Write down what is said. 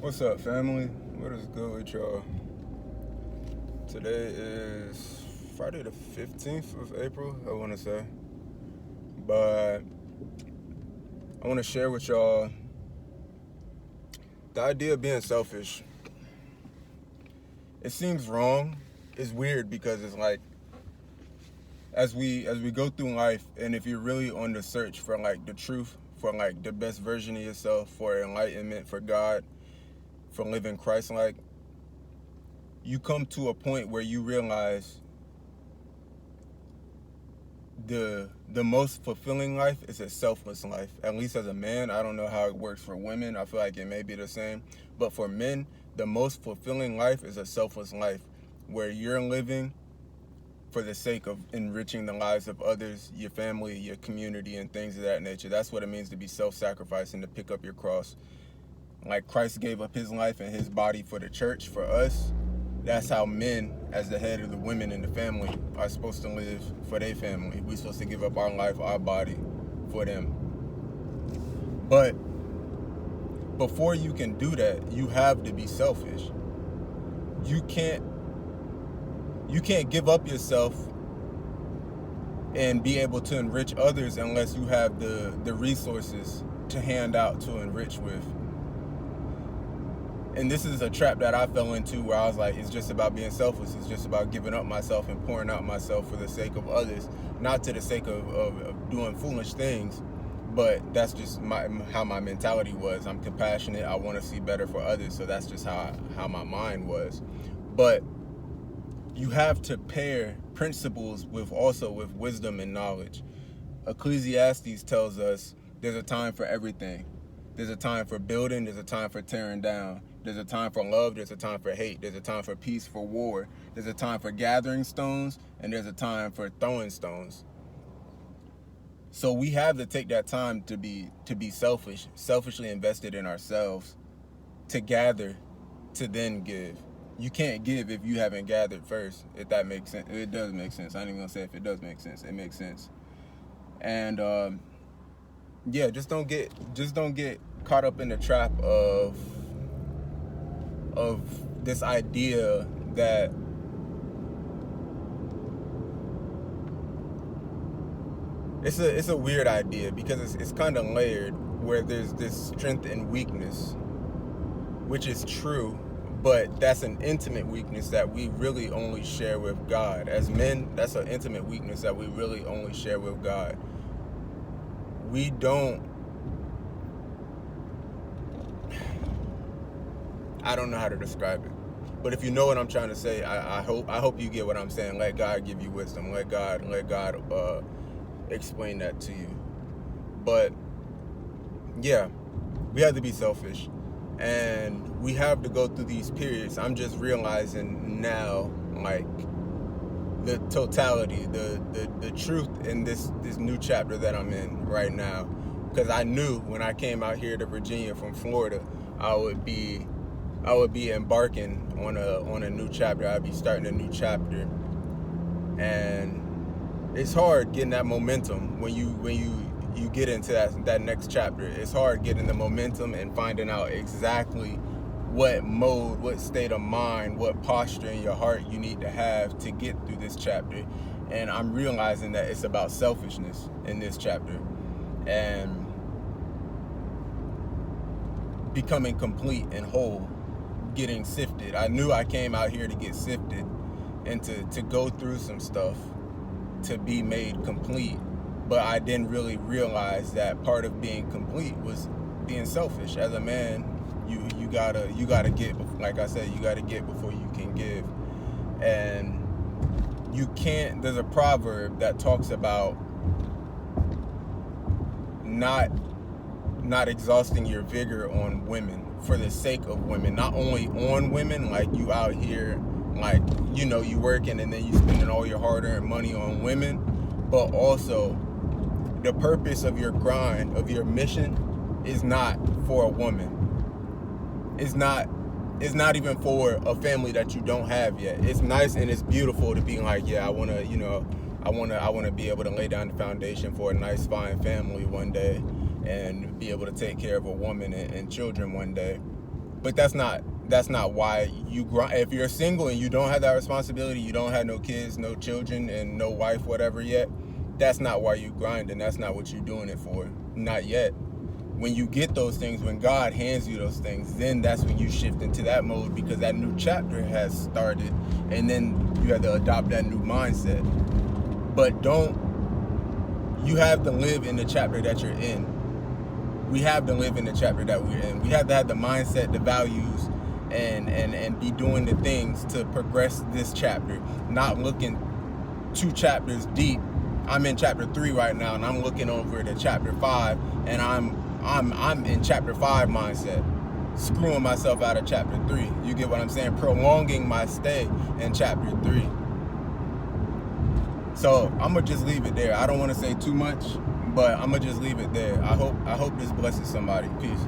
What's up, family? What is good with y'all? Today is Friday the 15th of April, I want to say. But I want to share with y'all the idea of being selfish. It seems wrong. It's weird because it's like as we go through life, and if you're really on the search for like the truth, for like the best version of yourself, for enlightenment, for God, for living Christ-like, you come to a point where you realize the most fulfilling life is a selfless life. At least as a man, I don't know how it works for women. I feel like it may be the same. But for men, the most fulfilling life is a selfless life where you're living for the sake of enriching the lives of others, your family, your community, and things of that nature. That's what it means to be self-sacrificing, to pick up your cross. Like Christ gave up his life and his body for the church, for us. That's how men, as the head of the women in the family, are supposed to live for their family. We're supposed to give up our life, our body, for them. But before you can do that, you have to be selfish. You can't give up yourself and be able to enrich others unless you have the resources to hand out to enrich with. And this is a trap that I fell into where I was like, it's just about being selfless. It's just about giving up myself and pouring out myself for the sake of others, not to the sake of doing foolish things. But that's just how my mentality was. I'm compassionate. I want to see better for others. So that's just how my mind was. But you have to pair principles with wisdom and knowledge. Ecclesiastes tells us there's a time for everything. There's a time for building, there's a time for tearing down. There's a time for love, there's a time for hate. There's a time for peace, for war. There's a time for gathering stones, and there's a time for throwing stones. So we have to take that time to be selfishly invested in ourselves, to gather, to then give. You can't give if you haven't gathered first, if that makes sense. It does make sense. I ain't even gonna say if it does make sense. It makes sense. And yeah, just don't get caught up in the trap of this idea that it's a weird idea because it's kind of layered, where there's this strength and weakness, which is true, but that's an intimate weakness that we really only share with God. As men, that's an intimate weakness that we really only share with God. We don't, I don't know how to describe it, but if you know what I'm trying to say, I hope you get what I'm saying. Let God give you wisdom. Let God explain that to you. But yeah, we have to be selfish, and we have to go through these periods. I'm just realizing now, like, the totality, the truth in this new chapter that I'm in right now. Because I knew when I came out here to Virginia from Florida, I would be embarking on a new chapter. I'd be starting a new chapter, and it's hard getting that momentum when you get into that next chapter. It's hard getting the momentum and finding out exactly what mode, what state of mind, what posture in your heart you need to have to get through this chapter. And I'm realizing that it's about selfishness in this chapter and becoming complete and whole, getting sifted. I knew I came out here to get sifted and to go through some stuff to be made complete, but I didn't really realize that part of being complete was being selfish. As a man, you gotta get, like I said, you gotta get before you can give. And you can't, there's a proverb that talks about not exhausting your vigor on women for the sake of women. Not only on women, like you out here, like, you know, you working and then you spending all your hard-earned money on women, but also the purpose of your grind, of your mission, is not for a woman. It's not even for a family that you don't have yet. It's nice and it's beautiful to be like, yeah, I want to be able to lay down the foundation for a nice, fine family one day and be able to take care of a woman and children one day. But that's not why you grind. If you're single and you don't have that responsibility, you don't have no kids, no children, and no wife, whatever yet, that's not why you grind, and that's not what you're doing it for. Not yet. When you get those things, when God hands you those things, then that's when you shift into that mode, because that new chapter has started, and then you have to adopt that new mindset. But you have to live in the chapter that you're in. We have to live in the chapter that we're in. We have to have the mindset, the values, and be doing the things to progress this chapter, not looking 2 chapters deep. I'm in chapter 3 right now, and I'm looking over to chapter 5, and I'm in chapter 5 mindset, screwing myself out of chapter 3. You get what I'm saying? Prolonging my stay in chapter 3. So I'm gonna just leave it there. I don't want to say too much, but I'm gonna just leave it there. I hope this blesses somebody. Peace.